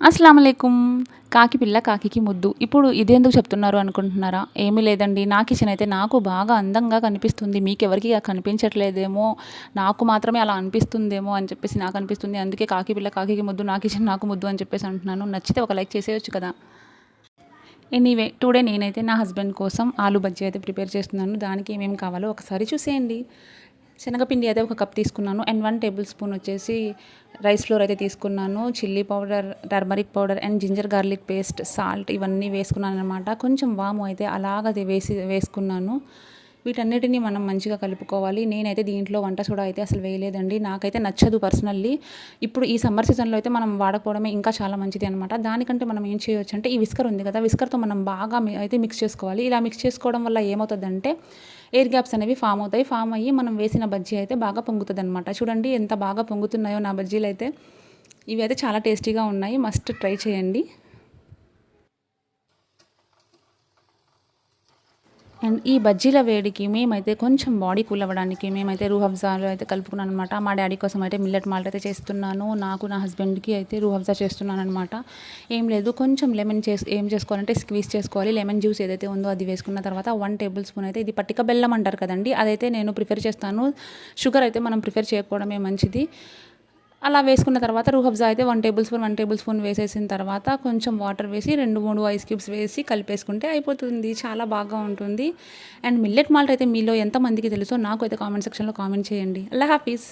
అస్సలాముఅలైకుం. కాకి పిల్ల కాకికి ముద్దు. ఇప్పుడు ఇదెందుకు చెప్తున్నారు అనుకుంటున్నారా? ఏమీ లేదండి. నా కిచెన్ అయితే నాకు బాగా అందంగా కనిపిస్తుంది. మీకెవరికీ కనిపించట్లేదేమో, నాకు మాత్రమే అలా అనిపిస్తుందేమో అని చెప్పేసి నాకు అనిపిస్తుంది. అందుకే కాకి పిల్ల కాకికి ముద్దు, నా కిచెన్ నాకు ముద్దు అని చెప్పేసి అంటున్నాను. నచ్చితే ఒక లైక్ చేసేయొచ్చు కదా! ఎనీవే టుడే నేనైతే నా హస్బెండ్ కోసం ఆలు బజ్జీ అయితే ప్రిపేర్ చేస్తున్నాను. దానికి ఏమేమి కావాలో ఒకసారి చూసేయండి. శనగపిండి అయితే ఒక కప్ తీసుకున్నాను అండ్ 1 టేబుల్ స్పూన్ వచ్చేసి రైస్ ఫ్లోర్ అయితే తీసుకున్నాను. Chilli powder, turmeric powder and ginger garlic paste, salt ఇవన్నీ వేసుకున్నాను అనమాట. కొంచెం వాము అయితే అలాగది వేసుకున్నాను. వీటన్నిటిని మనం మంచిగా కలుపుకోవాలి. నేనైతే దీంట్లో వంట సోడా అయితే అసలు వేయలేదండి. నాకైతే నచ్చదు పర్సనల్లీ. ఇప్పుడు ఈ సమ్మర్ సీజన్లో అయితే మనం వాడకపోవడమే ఇంకా చాలా మంచిది అనమాట. దానికంటే మనం ఏం చేయొచ్చు అంటే ఈ విస్కర్ ఉంది కదా, విస్కర్తో మనం బాగా అయితే మిక్స్ చేసుకోవాలి. ఇలా మిక్స్ చేసుకోవడం వల్ల ఏమవుతుందంటే ఎయిర్ గ్యాప్స్ అనేవి ఫామ్ అవుతాయి. ఫామ్ అయ్యి మనం వేసిన బజ్జీ అయితే బాగా పొంగుతుంది అనమాట. చూడండి ఎంత బాగా పొంగుతున్నాయో నా బజ్జీలు అయితే. ఇవి అయితే చాలా టేస్టీగా ఉన్నాయి. మస్ట్ ట్రై చేయండి. అండ్ ఈ బజ్జీల వేడికి మేమైతే కొంచెం బాడీ కూల్ అవ్వడానికి మేమైతే రూహ్ అఫ్జాలో అయితే కలుపుకున్నాను అనమాట. మా డాడీ కోసం అయితే మిల్లెట్ మాల్ట్ అయితే చేస్తున్నాను. నాకు నా హస్బెండ్కి అయితే రూహ్ అఫ్జా చేస్తున్నాను అనమాట. ఏం లేదు, కొంచెం లెమన్ ఏం చేసుకోవాలంటే స్క్వీజ్ చేసుకోవాలి. లెమన్ జ్యూస్ ఏదైతే ఉందో అది వేసుకున్న తర్వాత 1 టేబుల్ స్పూన్ అయితే ఇది పట్టిక బెల్లం అంటారు కదండి, అదైతే నేను ప్రిఫర్ చేస్తాను. షుగర్ అయితే మనం ప్రిఫర్ చేయకపోవడమే మంచిది. అలా వేసుకున్న తర్వాత రూహ్ అఫ్జా అయితే 1 టేబుల్ స్పూన్ వేసేసిన తర్వాత కొంచెం వాటర్ వేసి 2-3 ఐస్ క్యూబ్స్ వేసి కలిపేసుకుంటే అయిపోతుంది. చాలా బాగా ఉంటుంది. అండ్ మిల్లెట్ మాల్ట్ అయితే మీలో ఎంతమందికి తెలుసో నాకు అయితే కామెంట్ సెక్షన్లో కామెంట్ చేయండి. అల్లా హాఫీజ్.